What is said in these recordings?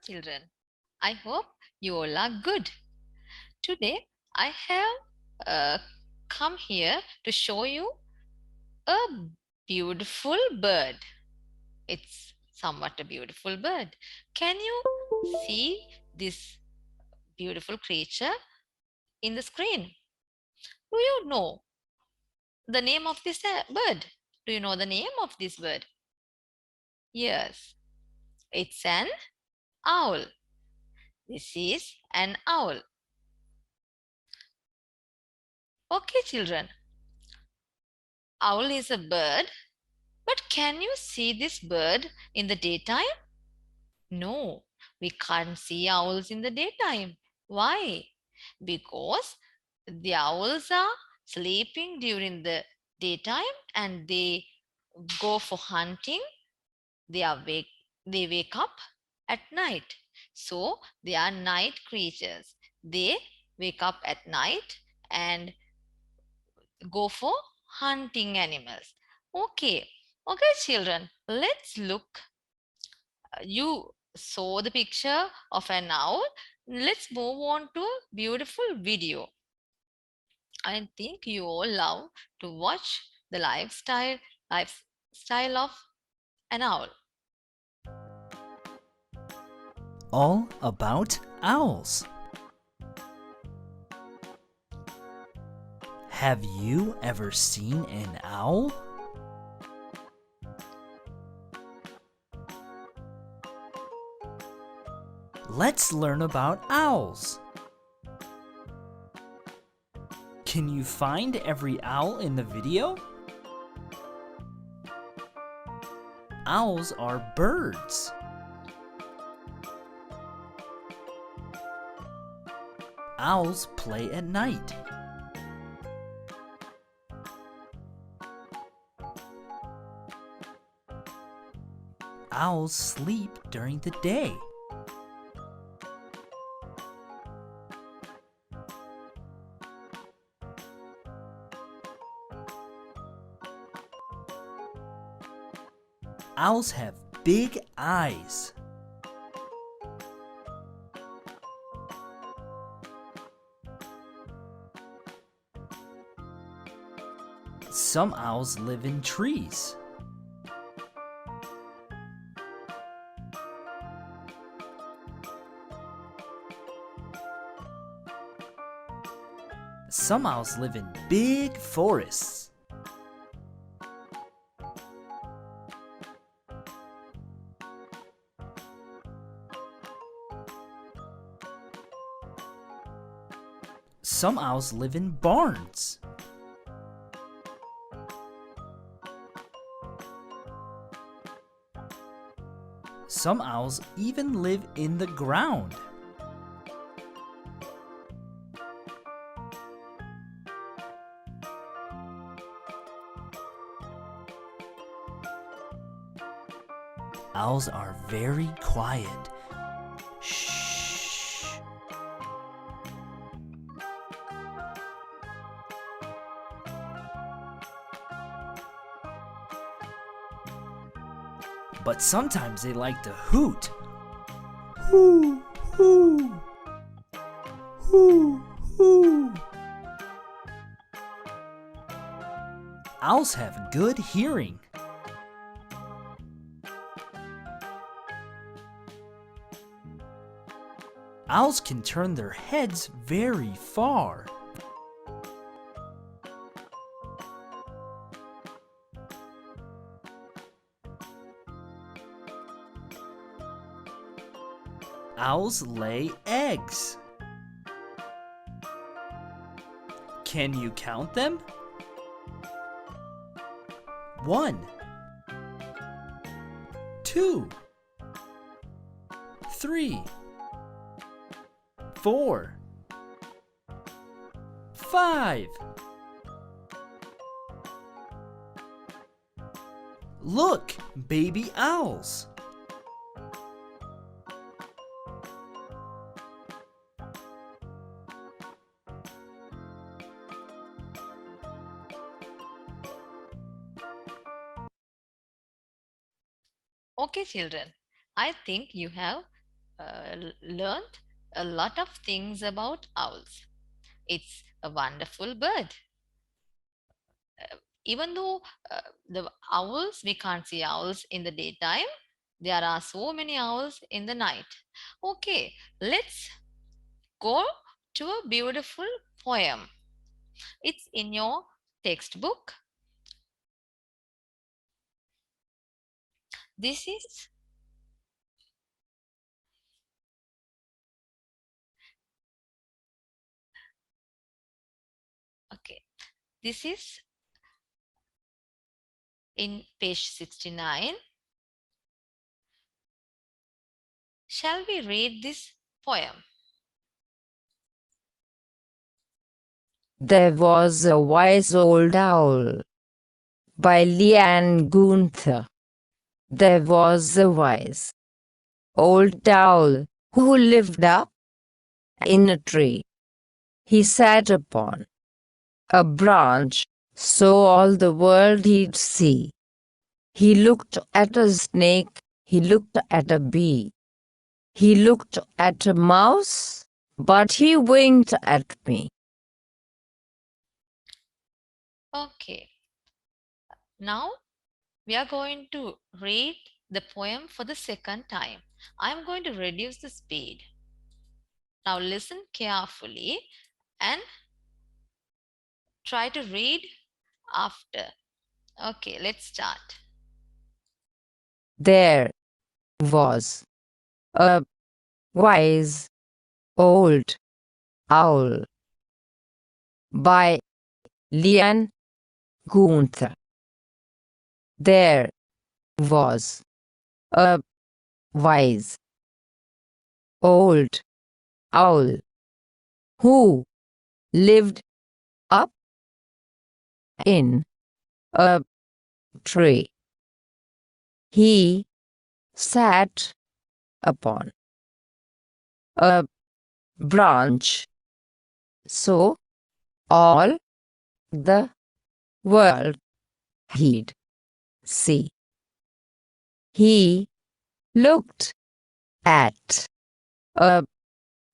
children. I hope you all are good. Today I have come here to show you a beautiful bird. It's somewhat a beautiful bird. Can you see this beautiful creature in the screen? Do you know the name of this bird? Do you know the name of this bird? Yes, it's an owl. This is an owl. Okay, children. Owl is a bird, but can you see this bird in the daytime? No, we can't see owls in the daytime. Why? Because the owls are sleeping during the daytime and they go for hunting. They are they wake up at night. So they are night creatures. They wake up at night and go for hunting animals. Okay. Okay, children, let's look. You saw the picture of an owl. Let's move on to a beautiful video. I think you all love to watch the lifestyle of an owl. All about owls. Have you ever seen an owl? Let's learn about owls. Can you find every owl in the video? Owls are birds. Owls play at night. Owls sleep during the day. Owls have big eyes. Some owls live in trees. Some owls live in big forests. Some owls live in barns. Some owls even live in the ground. Owls are very quiet. Shh. But sometimes they like to hoot. Hoo, hoo. Hoo, hoo. Owls have good hearing. Owls can turn their heads very far. Owls lay eggs. Can you count them? 1, 2, 3, 4, 5. Look, baby owls. Okay, children, I think you have learned a lot of things about owls. It's a wonderful bird. Even though the owls, we can't see owls in the daytime, there are so many owls in the night. Okay, let's go to a beautiful poem. It's in your textbook. This is okay. This is in page 69. Shall we read this poem? There was a wise old owl by Leanne Gunther. There was a wise old owl who lived up in a tree. He sat upon a branch so all the world he'd see. He looked at a snake, he looked at a bee, he looked at a mouse, but he winked at me. Okay, now we are going to read the poem for the second time. I'm going to reduce the speed. Now listen carefully and try to read after. Okay, let's start. There was a wise old owl by Leanne Gunther. There was a wise old owl who lived up in a tree. He sat upon a branch so all the world he'd see. He looked at a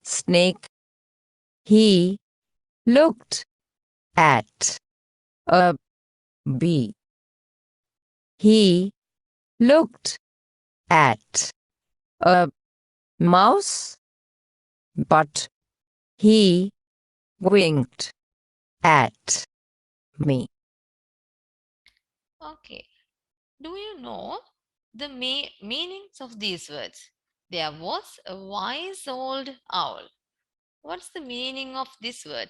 snake. He looked at a bee. He looked at a mouse, but he winked at me. Okay, do you know the meanings of these words? There was a wise old owl. What's the meaning of this word?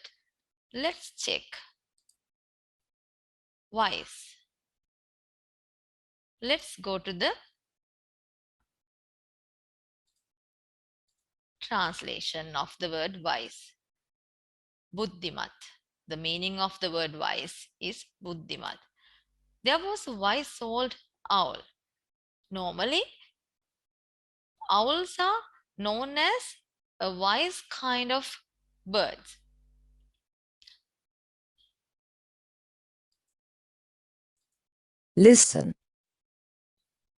Let's check. Wise. Let's go to the translation of the word wise. Buddhimat. The meaning of the word wise is Buddhimat. There was a wise old owl. Normally, owls are known as a wise kind of birds. Listen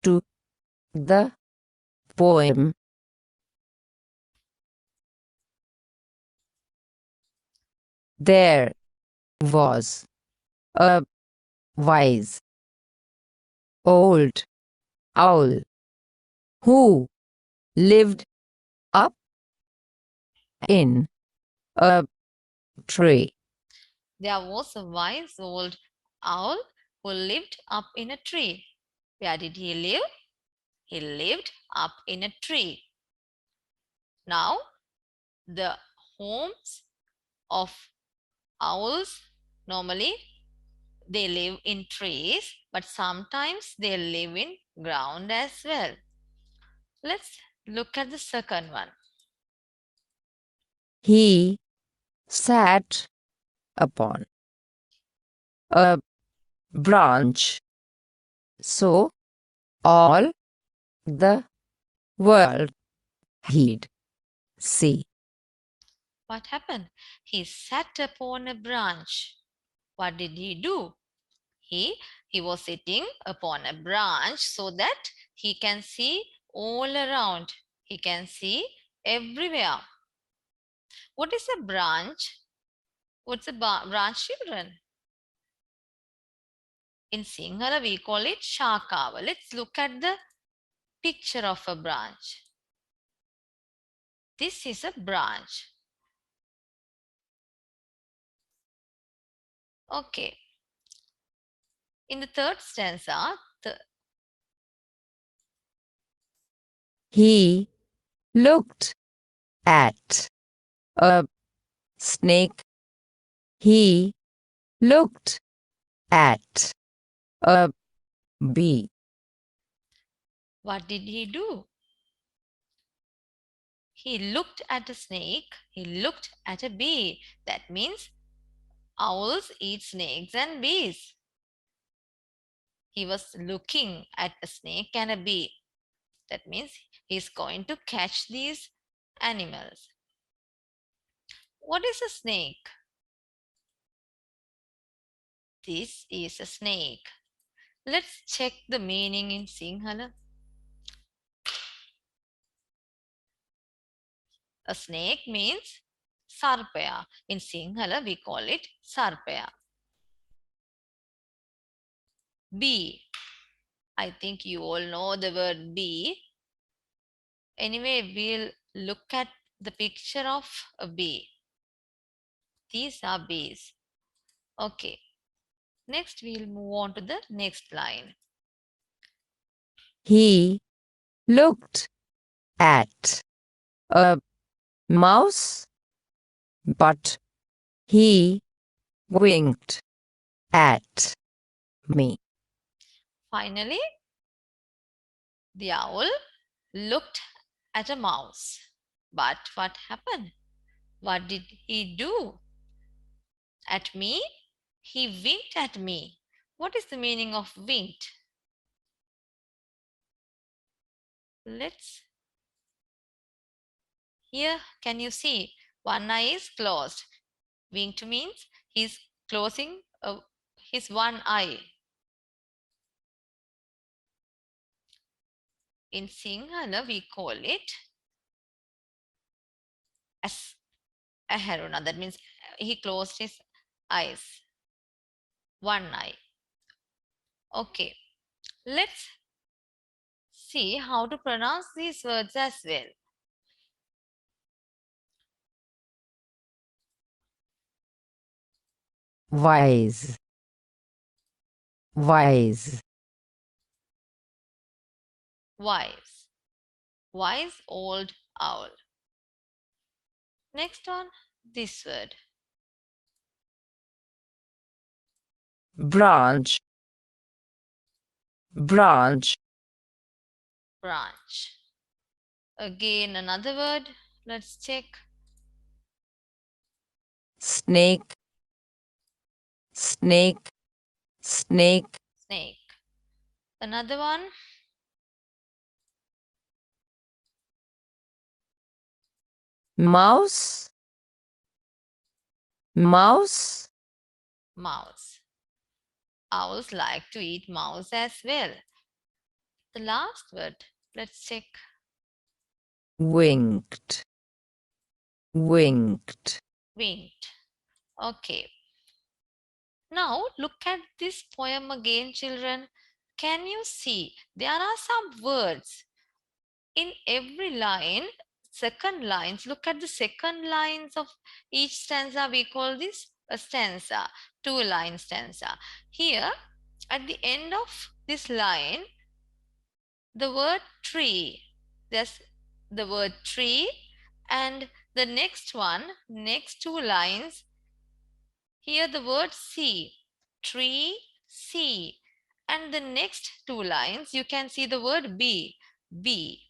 to the poem. There was a wise old owl who lived up in a tree. There was a wise old owl who lived up in a tree. Where did he live? He lived up in a tree. Now, the homes of owls normally they live in trees, but sometimes they live in ground as well. Let's look at the second one. He sat upon a branch so all the world he'd see. What happened? He sat upon a branch. What did he do? He was sitting upon a branch so that he can see all around. He can see everywhere. What is a branch? What's a branch, children? In Sinhala, we call it shakava. Let's look at the picture of a branch. This is a branch. Okay. In the third stanza, He looked at a snake. He looked at a bee. what did he do? He looked at a snake. He looked at a bee. That means owls eat snakes and bees. He was looking at a snake and a bee. That means he's going to catch these animals. What is a snake? This is a snake. Let's check the meaning in Sinhala. A snake means sarpaya. In Sinhala, we call it sarpaya. Bee. I think you all know the word bee. Anyway, we'll look at the picture of a bee. These are bees. Okay. Next, we'll move on to the next line. He looked at a mouse, but he winked at me. Finally, the owl looked at a mouse. But what happened? What did he do? At me? He winked at me. What is the meaning of winked? Let's. Here, can you see? One eye is closed. Winked means he's closing his one eye. In Sinhala, we call it as a haruna. That means he closed his eyes. One eye. Okay. Let's see how to pronounce these words as well. Wise, wise, Wise. Wise old owl. Next one, this word. branch, branch, Branch. Again, another word. Let's check. snake, snake, snake, Snake. Another one. mouse, mouse, Mouse. Owls like to eat mouse as well. The last word. Let's check. winked, winked. Winked. Okay. Now look at this poem again, children. Can you see there are some words in every line? Second lines. Look at the second lines of each stanza. We call this a stanza, two-line stanza. Here, at the end of this line, the word tree. There's the word tree, and the next one, next two lines, here the word sea, tree, sea. And the next two lines, you can see the word be, bee.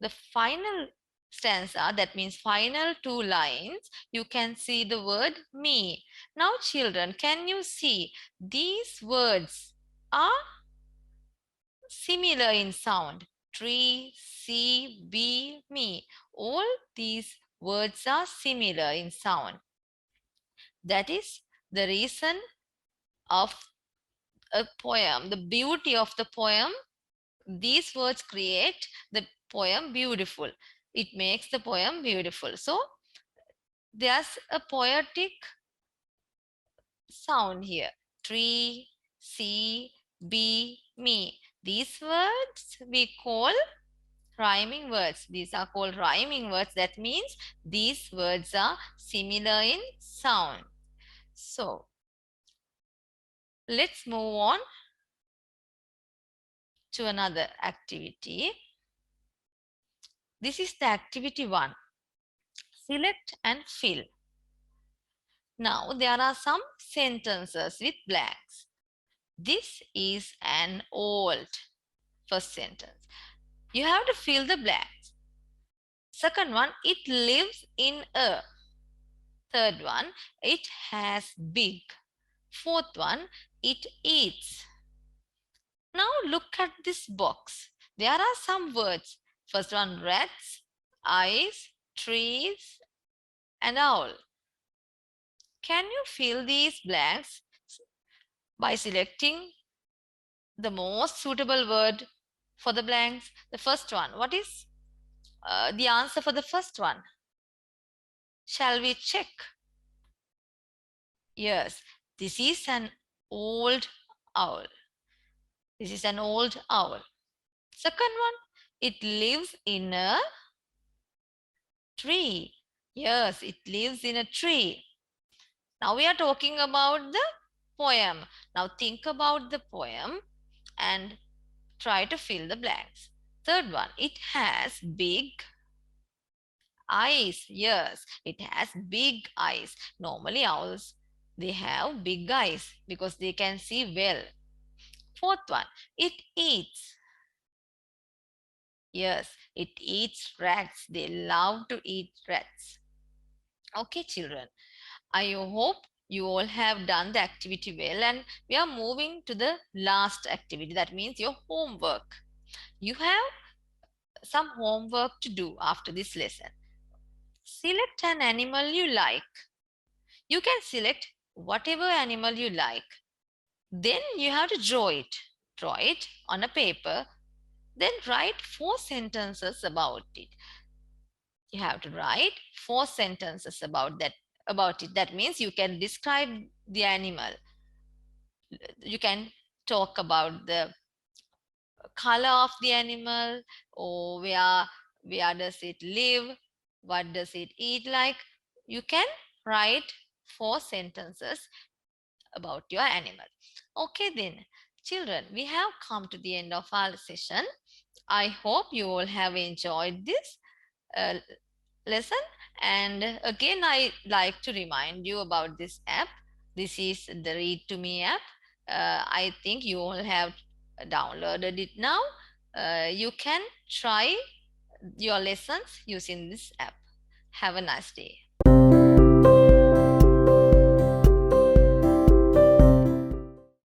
The final stanza, that means final two lines, you can see the word me. Now, children, can you see these words are similar in sound? Tree, sea, bee, me. All these words are similar in sound. That is the reason of a poem, the beauty of the poem. These words create the poem beautiful. It makes the poem beautiful. So there's a poetic sound here. Tree, sea, bee, me. These words we call rhyming words. These are called rhyming words. That means these words are similar in sound. So let's move on to another activity. This is the activity 1. Select and fill. Now there are some sentences with blanks. This is an old first sentence. You have to fill the blanks. Second one, it lives in a. Third one, it has big. Fourth one, it eats. Now look at this box. There are some words. First one, rats, eyes, trees, and owl. Can you fill these blanks by selecting the most suitable word for the blanks? The first one, what is the answer for the first one? Shall we check? Yes, this is an old owl. This is an old owl. Second one, it lives in a tree. Yes, it lives in a tree. Now we are talking about the poem. Now think about the poem and try to fill the blanks. Third one, it has big eyes. Yes, it has big eyes. Normally owls, they have big eyes because they can see well. Fourth one, it eats. Yes, it eats rats. They love to eat rats. Okay, children. I hope you all have done the activity well, and we are moving to the last activity. That means your homework. You have some homework to do after this lesson. Select an animal you like. You can select whatever animal you like. Then you have to draw it. Draw it on a paper. Then write 4 sentences about it. You have to write 4 sentences about it. That means you can describe the animal. You can talk about the color of the animal, or where does it live, what does it eat like. You can write 4 sentences about your animal. Okay then, children, we have come to the end of our session. I hope you all have enjoyed this uh, lesson. And again, I like to remind you about this app. This is the Read to Me app. I think you all have downloaded it now. You can try your lessons using this app. Have a nice day.